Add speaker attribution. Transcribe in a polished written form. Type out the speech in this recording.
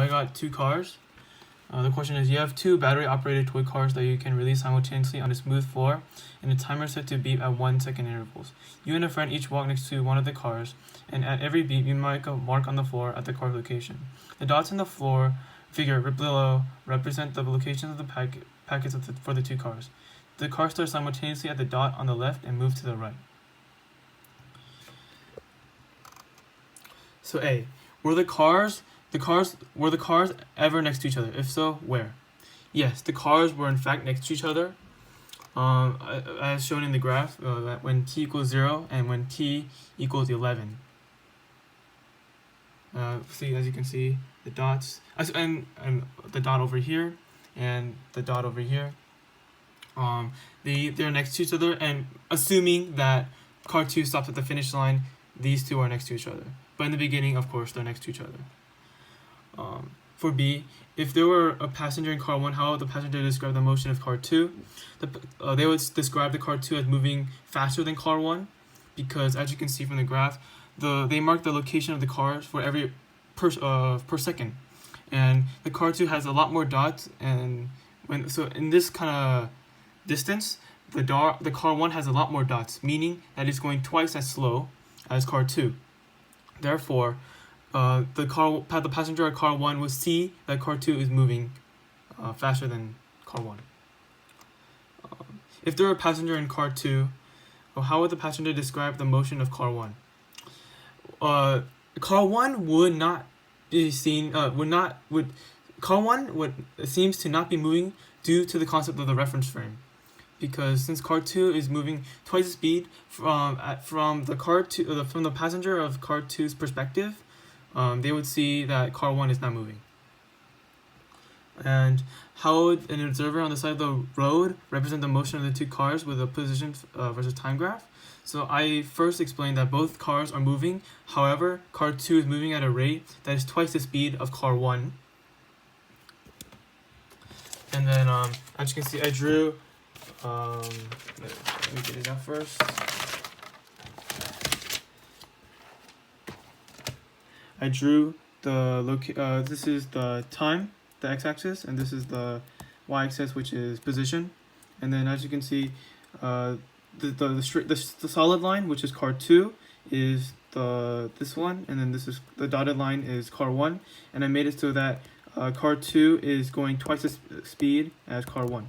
Speaker 1: I got two cars. The question is, you have two battery-operated toy cars that you can release simultaneously on a smooth floor, and a timer set to beep at 1-second intervals. You and a friend each walk next to one of the cars, and at every beep, you make a mark on the floor at the car's location. The dots in the floor figure below represent the locations of the packets for the two cars. The car starts simultaneously at the dot on the left and moves to the right. So A, were the cars ever next to each other? If so, where? Yes, the cars were in fact next to each other. As shown in the graph, that when t equals 0 and when t equals 11. See, as you can see, the dots, and the dot over here, and the dot over here. They're next to each other, and assuming that car 2 stops at the finish line, these two are next to each other. But in the beginning, of course, they're next to each other. For B, if there were a passenger in car 1, how would the passenger describe the motion of car 2? They would describe the car 2 as moving faster than car 1, because as you can see from the graph, they mark the location of the cars for every per second, and the car 2 has a lot more dots, and so in this kind of distance, the car 1 has a lot more dots, meaning that it's going twice as slow as car 2. Therefore, the passenger at car 1 will see that car 2 is moving faster than car 1. If there were a passenger in car 2, how would the passenger describe the motion of car 1? Car 1 would not be seen. Car 1 seems to not be moving due to the concept of the reference frame, because since car 2 is moving twice the speed from the passenger of car 2's perspective, they would see that car 1 is not moving. And how would an observer on the side of the road represent the motion of the two cars with a position versus time graph? So I first explained that both cars are moving. However, car 2 is moving at a rate that is twice the speed of car 1. And then, as you can see, I drew. Let me get it out first. I drew this is the time, the x-axis, and this is the y-axis, which is position. And then, as you can see, the solid line, which is car 2, is this one, and then this is the dotted line is car 1, and I made it so that car 2 is going twice the speed as car 1.